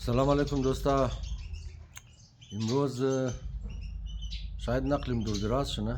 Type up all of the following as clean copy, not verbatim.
سلام علیکم دوستا. امروز شاید نقلیم دور دراز شنه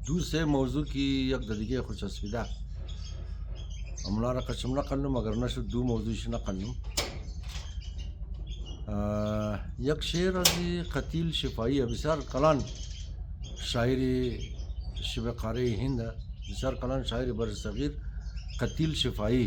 دوسه موضوع کی یک دیگه خوششبی ده امنا را کشم نقلنم اگر نشد دو موضوعش نقلنم. یک شعر از قتیل شفایی بسیار کلان شاعری شبه قاره هند بسیار کلان شاعری بر صغیر قتیل شفایی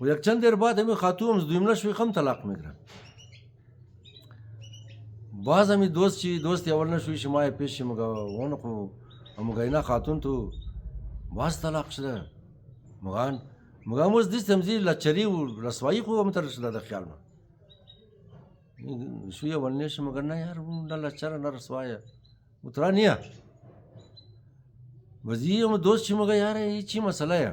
و یک چند دیر بعد همی خاتون دویمنا شوی خم طلاق میگیرن. باز همی دوست اول نشوی شمای پیش مگا اون کو مگا اینا خاتون تو باز طلاق شده مگا موز دیست همزی لچری و رسوایی خو هم تر شده در خیال ما شوی اول نیش مگا نه یار نه لچره نه رسوایه اترا نیا وزی هم دوست چی مگا یار یہ چی مسئله ہے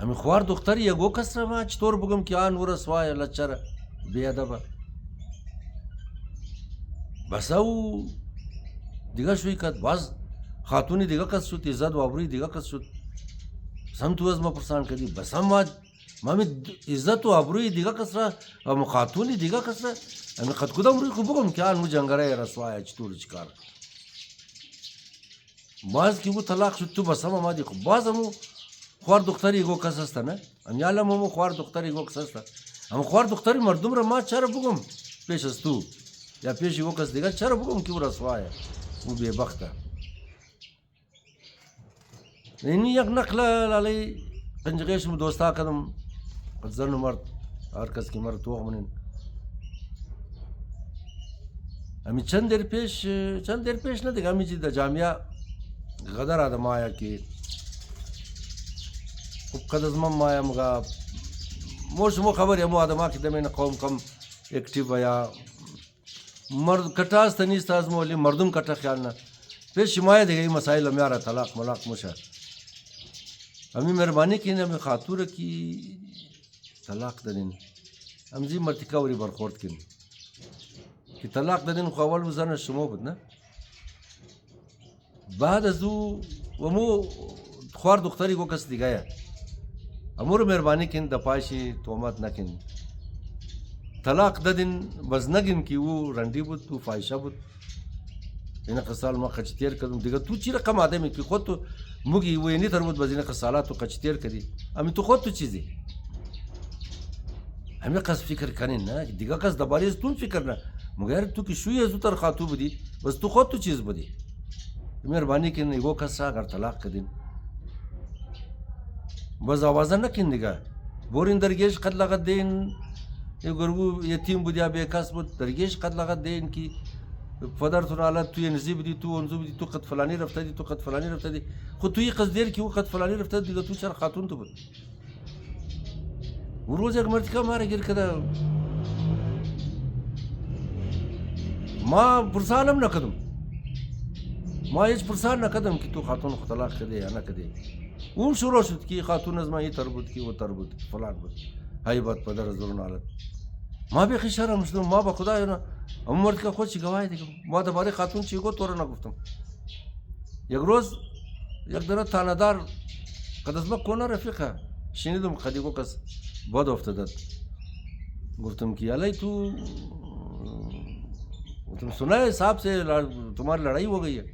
আমি খোয়ার দোক্তারি এগো কাসরা মা চতোর বগম কি আন ওরা সোয়া লচ্চারা বেয়াদাবা বাসাও দিগা শুইকাত বাজ খাতুনি দিগা কাস শুত ইজ্জত ওয়াবরি দিগা কাস শুত سمتو از ما پرسان کردی بس هم ما عزت و ابروی دیگه کسرا و خاتونی دیگه کسرا امی قد کدام روی خوب بگم که آن مو جنگره رسوای چطور چیکار باز کی وہ طلاق شد تو بس هم ما دی باز همو خوار دختری گو کس است نه ام یالم همو خوار دختری گو کس است ام خوار دختری مردم را ما چرا بگم پیش از تو یا پیش گو کس دیگه چرا بگم که رسوای او بی بخته اینی یک نقله لالی قنجقیش مو دوستا کدم زن و مرد هر کس کی مرد توغ منین امی چند دیر پیش نه دیگه امی چی دا جامعه غدر آدم آیا کی خوب قد از من مایا مگا مو خبر یا مو آدم آکی دمین قوم کم اکٹیو یا مرد کٹاز تنیست از مولی مردم کٹا خیال نه پیش شمایه دیگه این مسائل همیاره طلاق ملاق مشه امی مهربانی کی نه خاطور کی طلاق دادین امزی مرتکاوری برخورد کن کی طلاق دادین خو اول وزن شما بود نه بعد از او و مو خوار دختری کو کس دیگه امور مهربانی کن دپاشی تومت نکن طلاق دادین بز نگین کی او رندی بود تو فایشه بود این قصال ما قچتیر کردم دیگه تو چی رقم آدمی که خود تو موگی و اینی تر بود باز این قصالات تو قچتیر کردی امی تو خود تو چیزی همی قص فکر کنین نه دیگه قص دباریز تون فکر نه مگر تو که شوی از تر خاطو بودی بس تو خود تو چیز بودی مهربانی کن ایگو قص اگر طلاق کردین بس آوازه نکن دیگه بورین درگیش قد لغت دین گرگو یتیم بود یا بیکاس بود درگیش قد لغت دین کی پدر تو حالت توی نزی بدی تو اونزو بدی تو قد فلانی رفته دی تو قد فلانی رفته دی خود توی قصدیر کی او قد فلانی رفته دیگه تو چرا خاتون تو بود و روز یک مرتکه ماره گیر کده ما پرسانم نکدم ما هیچ پرسان نکدم که تو خاتون خود طلاق کده یا نکده اون شروع شد که خاتون از ما ای تر بود که او تر بود فلان بود حیبت پدر از درون حالت ما بیخی شرم شدم ما با خدا نه اما مرد که خود چی گواهی دیگم ما درباره خاتون چی گفت تو رو نگفتم یک روز یک دره تاندار قد از ما کنه رفیقه شنیدم خدیگو کس باد افتادد گفتم که علی تو گفتم سنا ہے صاحب سے تمہاری لڑائی ہو گئی ہے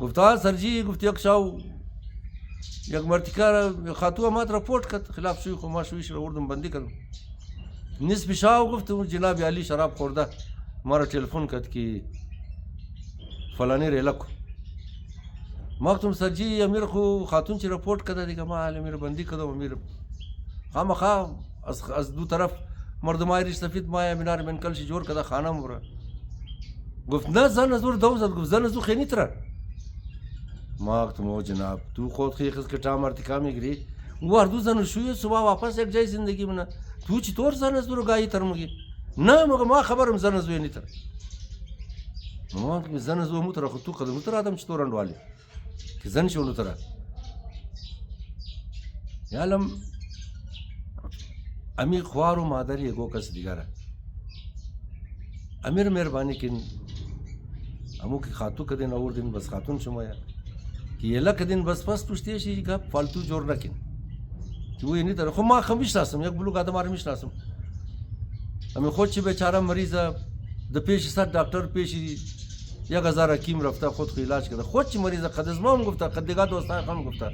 گفتا سر جی گفت یک شاو یک مرتکه خاتو مات رپورت کرد خلاف شوی خو ما شویش رو اردم بندی کردم نصف شاو گفتم جناب علی شراب خورده ما را تلفن کرد که فلانی ریلک ما گفتم سر جی امیر خو خاتون چی رپورت کرده دیگه ما امیر بندی کردم امیر خامخا از دو طرف مردمای ریش سفید ما امینار من کلشی جور کرده خانه مورا گفت نه زن از دور دوزد گفت زن از دو خیلی تره ما گفتم او جناب تو خود خیخز کٹا مرتکا میگری او هر دو زن شوی صبح واپس یک جای زندگی منه تو چطور زن از دور گاهی تر مگی نه مگه ما خبرم زن از دو نی تر ما که زن از دو مو تر خود تو قدم تر آدم چطور اندوالی که زن شونو تر یالم امی خوار و مادر یگو کس دیگره امیر مهربانی کن امو کی خاتو کدین اور دین بس خاتون شمایا که یلا کدین بس پس پشتی شی گپ فالتو جور نکن که وی نی تر خو ما خمیش ناسم یک بلوگ آدم آرمیش ناسم امی خود چی بیچاره مریضه د پیش سر دکتر پیشی 1000 حکیم رفته خود خو علاج کرده خود چی مریضه قد از ما هم گفته قد دیگه دوستان هم گفته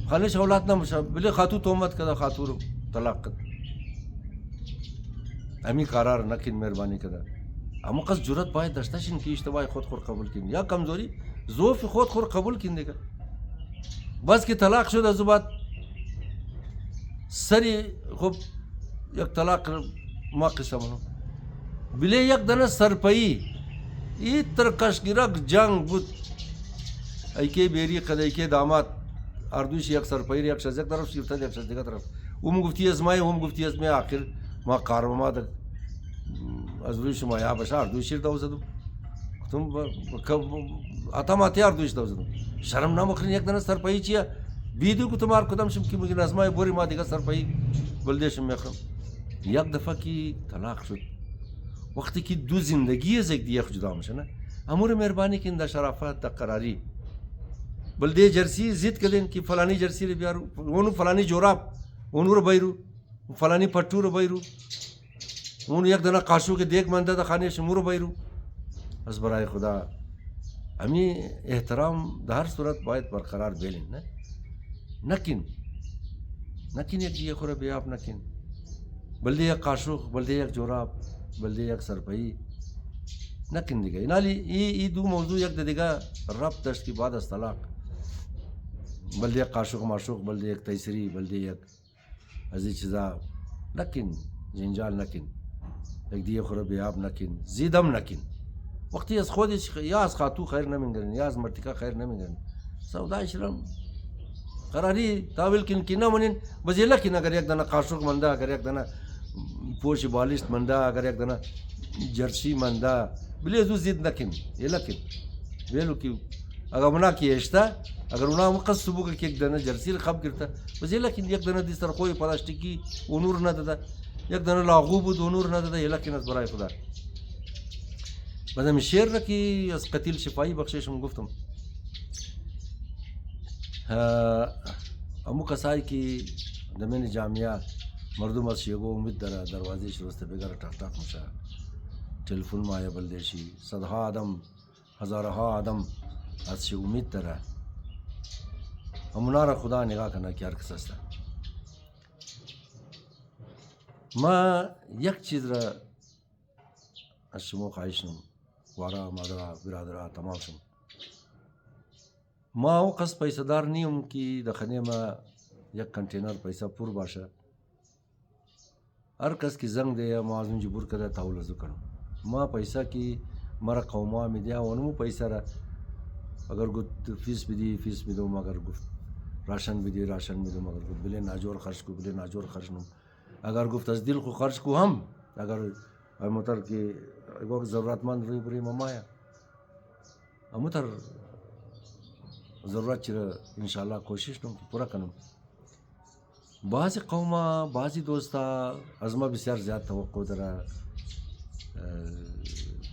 خالش اولاد نمشه بلی خاتو تومت کرده خاتو رو طلاق کرد امی قرار نکن مهربانی کرده اما قصد جرأت باید داشته شین که اشتباه خود خور قبول کن یا کمزوری ضعف خود خور قبول کن دیگه بس که طلاق شد از بعد سری خب یک طلاق ما قصه منو بله یک دنه سرپایی ای ترکشگیرک جنگ بود ایکی بیری قد ایکی داماد اردوش یک سرپایی یک شز یک طرف شیفتن یک شز دیگه طرف اون گفتی از مای هم گفتی از می آخر ما کارم ما از روی شما یا باشه اردوی شیر دوزدم گفتم اتم آتی اردویش دوزدم شرم نمخرین یک دنه سرپایی چیه بیدی کو تمار کدام شم کی ممکن ازمای بوری ما دیگه سرپایی بلدشم میخوام یک دفعه کی طلاق شد وقتی که دو زندگی از یک دیگه جدا میشه نه امور مهربانی کن در شرافت در قراری بلده جرسی زید کدین که فلانی جرسی رو بیارو اونو فلانی جوراب اونو رو بیرو فلانی پټو رو بیرو اونو یک دنا قاشو که دیگ منده در خانه شمو رو بیرو از برای خدا امی احترام در هر صورت باید برقرار بیلین نه نکن یک دیگه خو رو بیاب نکن بلده یک قاشوق بلده یک جوراب بلده یک سرپایی نکن دیگه اینالی ای دو موضوع یک دیگه ربط داشت که بعد از طلاق بلده یک قاشوق ماشوق بلده یک تیسری بلده یک از این چیزا نکن جنجال نکن یک دیگه خو رو بیاب نکن زیدم نکن وقتی از خودش یا از خاتو خیر نمیگرن یا از مرتکا خیر نمیگرن سودای شرم قراری تاویل کن کی نمونین بزیلا کن اگر یک دنا قاشق منده اگر یک دنا پوش بالشت منده اگر یک دنا جرسی منده بلی زو زید نکن یلا کن ویلو کی اگر منا کی اشتا اگر اونا مقص سبوک کی یک دنا جرسی خب کرتا بزیلا کن یک دنا دیستر کوی پلاستیکی اونور نداده یک دنا لاغو بود اونور نداده یلا کن از برای خدا بعدم شعر را که از قتیل شفایی بخششم گفتم امو کسایی که دمین جامعه مردم از شیگو امید داره دروازه شروسته بگر ٹک ٹک میشه تلفن مایه بلدشی صدها آدم هزارها آدم از شی امید داره همونا را خدا نگاه کنه که هر کس هسته ما یک چیز را از شما خواهشم وارا مادرها برادرها تمام شم ما او قصد پیسه دار نیم که د خانه ما یک کنټینر پیسه پور باشه هر کس کی زنگ ده ما از اونجا بور کده تاول زو کنم ما پیسه کی مرا قوما می دیا اونمو پیسه را اگر گفت فیس بدی فیس میدم اگر گفت راشن بدی راشن میدم اگر گفت بله ناجور خرج کو بله ناجور خرج نم اگر گفت از دل خو خرج کو هم اگر موتر کی اگه ضرورتمند روی بری ممایا موتر ضرورت چرا انشاءالله کوشش کنم که پورا کنم بعضی قوما بعضی دوستا از ما بسیار زیاد توقع داره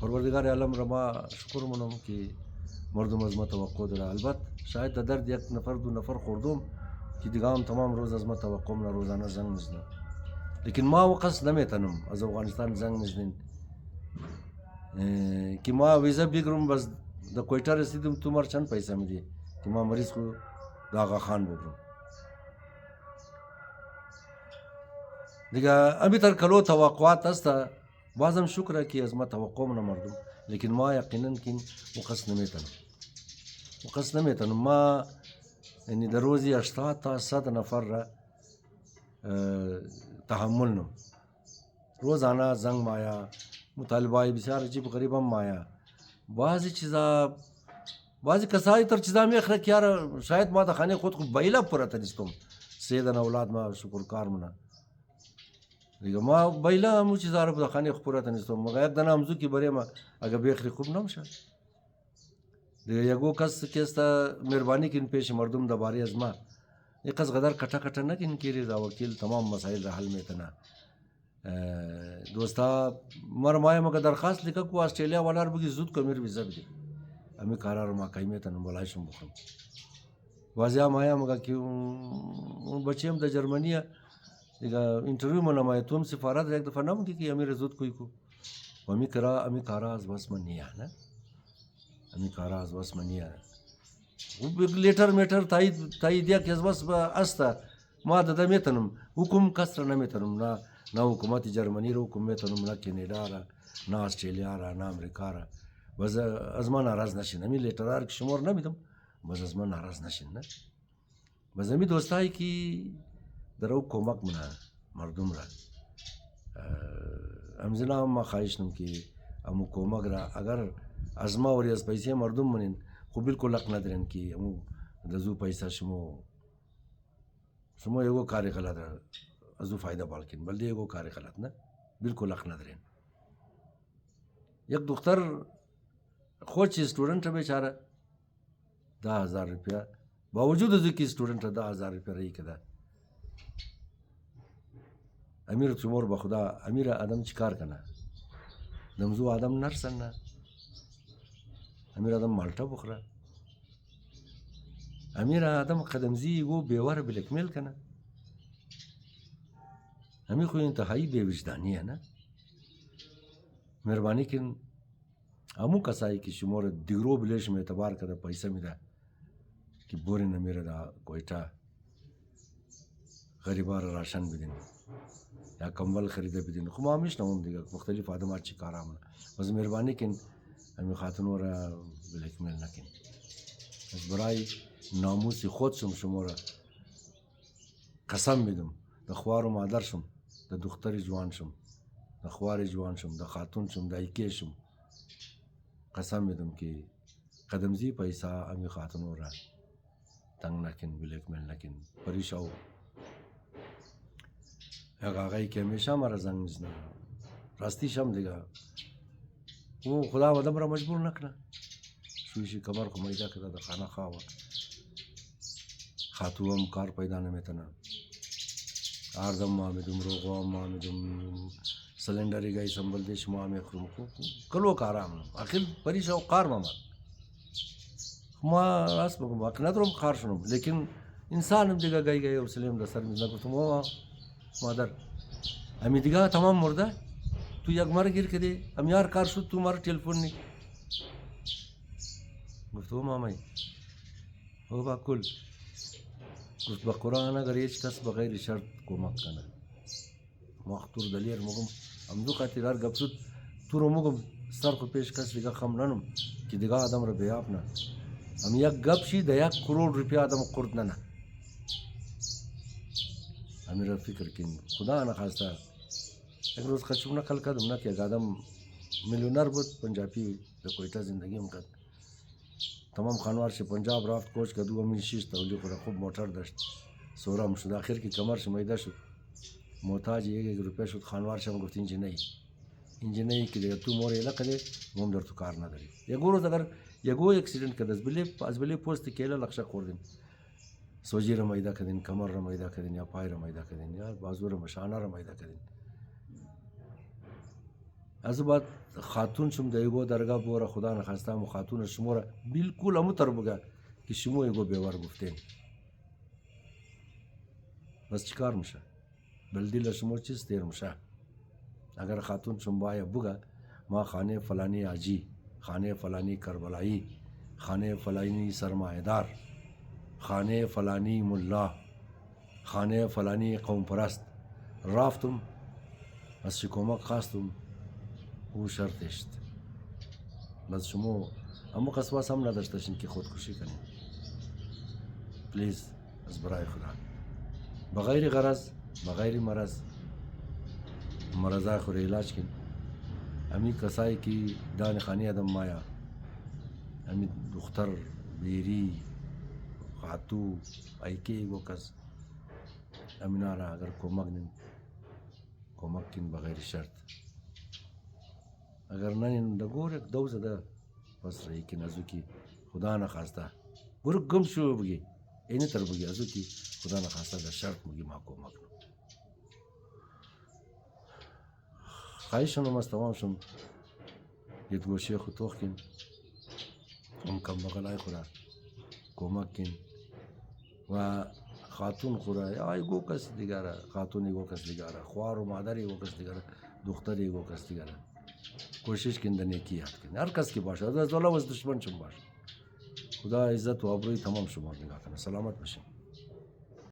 پروردگار عالم را ما شکر منم که مردم از ما توقع داره البته شاید درد یک نفر دو نفر خوردم که دیگه هم تمام روز از ما توقع من روزانه زنگ میزنم لیکن ما وقت نمیتونم از افغانستان زنگ میزنیم که ما ویزا بگیرم بس د کویټه رسیدم تو مر چند پیسه میدی که ما مریض خو د آقا خان بگیرم دیگه امی تر کلو توقعات است بازم شکر که از ما توقع من مردم لیکن ما یقینا که وقت نمیتونم ما یعنی در روزی 80 تا 100 نفر را تحمل نم روزانه زنگ مایا مطالبه بسیار عجیب غریب هم مایا بعضی چیزا بعضی کسایی تر چیزا میخره که یار شاید ما د خانه خود خو بیلا پوره تنستم سیدن اولاد ما شکرکار منه دیگه ما بیلا مو چیزا رو د خانه خو پوره تنستم مگه یک دنا همزو که بری ما اگه بیخری خوب نمیشه دیگه یگو کس که است مهربانی کن پیش مردم درباره از ما یک کس قدر کټه کټه نکن کیری دا وکیل تمام مسائل را حل میتنه دوستا مر مایا مگه درخواست لیکه کو استرالیا والا رو بگی زود کمیر ویزا بدی امی کارا رو ما کای میتنم بلایشم بخم واضح مایا مگه که اون بچه هم در جرمنی دیگه انترویو منم آیا تو هم سفارت را یک دفعه نمونگی که امیر زود کوی کو امی کارا از بس من نیه نه امی کارا از بس من نیه لیټر میټر تاییدیه که از بس استه ما دده میتنم حکم کس را نمیتنم نه حکومت جرمنی رو حکم میتنم نه کانادا را نه استرالیا را نه امریکا را بس از ما ناراض نشین امی لیټرها که شمار نمیدم بس از ما ناراض نشین نه بس امی دوستایی که درو کمک منه مردم را همزنا ما خواهش نم که امو کمک را اگر از ما وری از پیسه مردم منین خو بالکل حق ندارین که امو دزو پیسه شما یگو کاری غلط ازو فایده بالکن بلده یگو کاری غلط نه بالکل حق ندارین یک دختر خود چی استودنت بیچاره 10,000 روپیه باوجود از که استودنت 10,000 روپیه رایی کده امیر تیمور به خدا امیر آدم چی کار کنه دمزو آدم نرسن نه امیر آدم مالټه بخوره امیر آدم قدمزی گو بیوار بلکمیل کنه امیر خو انتهایی بے وجدانی ہے نا مهربانی کن همو کسایی که شما را دیگرو بلیش میں اعتبار کرده پیسه میده که بورین امیر دا کویتا غریبا را راشن بدین یا کمبل خریده بدین خو ما همیش نموم دیگه مختلف آدمات چی کار آمونه بس مهربانی کن امی خاتونو را بلکمیل نکن از برای ناموس خود شما را قسم میدم د خوار و مادر شم د دختر جوان شم د خوار جوان شم د خاتون شم د ایکی شم قسم میدم که قدمزی پیسا امی خاتونو را تنگ نکن بلکمیل نکن پریشاو یک آقایی که همیشه مرا زنگ میزنه راستی شم دیگه او خدا آدم را مجبور نکنه شویشی کمر کو میدا کرده د خانه خواهد خاتو هم کار پیدا نمیتونه آردم ما میدم روغو ما میدم سلندری گای سنبل دیش ما میخورم کلو کارام آخر پریشاو کار ما راست بگم باقی ندارم کار شنم لیکن انسانم دیگه گای گای و سلیم در سر میزنه گفتم مادر امی دیگه تمام مرده تو یک مره گیر کردی امیار کار شد تو مره تلفن نی گفت مامای او با کل گفت با قرآن اگر هیچ کس بغیر شرط کمک کنه مختور دلیر مگم امدو خاطر هر گپ شد تو رو مگم سر خو پیش کس دیگه خم ننم که دیگه آدم رو بیاب نه ام یک گپ شی ده 1 کروڑ روپیه آدم قرد نه امیر فکر کن خدا نخواسته یک روز خشم نقل کردم نه که یک آدم میلیونر بود پنجابی به کویتا زندگی هم کرد تمام خانوارش پنجاب رفت کوچ کدو امین شیش تولی خورا خوب موتر داشت سورم شد آخر که کمرش میده شد محتاج 1 روپیه شد خانوارش هم گفت اینجا نه که دیگه تو موری لقده مم در تو کار نداری یک روز اگر یگو اکسیدنت کرد از بلی پوست کیلا لخشه خوردین سوجی را میده کردین کمر را میده کردین یا پای را میده کردین یا بازو را مشانه را میده کردین از بعد خاتون شم د یگو درگاه بوره خدا نخواسته مو خاتون شما را بالکل همو تر بگه که شما یگو بیوار گفتین بس چیکار میشه بلدیل شما چیز تیر میشه اگر خاتون شم باید بگه ما خانه فلانی آجی خانه فلانی کربلایی خانه فلانی سرمایدار خانه فلانی ملا خانه فلانی قوم پرست رفتم از کمک خواستم او شرط است بس شما اما قصواس هم نداشته باشین که خودکشی کنین پلیز از برای خدا بغیر غرض بغیر مرض مرضای خود علاج کن امی کسایی که دان خانی آدم مایا امی دختر بیری خاتو ایکی گو کس امینا را اگر کمک کن بغیر شرط اگر ننین دگور یک دوزه ده پس رایی که نزو کی خدا نخواسته برو گم شو بگی اینی تر بگی ازو کی خدا نخواسته ده شرط بگی ما کمک نو خواهیشونم از تمام شم گیت گوشی خود توخ کن اون کم بغلای خورا کمک کن و خاتون خورا یا ایگو کس دیگره خاتون ایگو کس دیگره خوار و مادر ایگو کس دیگره دختر ایگو کس دیگره کوشش کن در نیکی یاد کن هر کس کی باشه از دولا و از دشمن چون باشه خدا عزت و آبروی تمام شما نگاه کنه سلامت باشین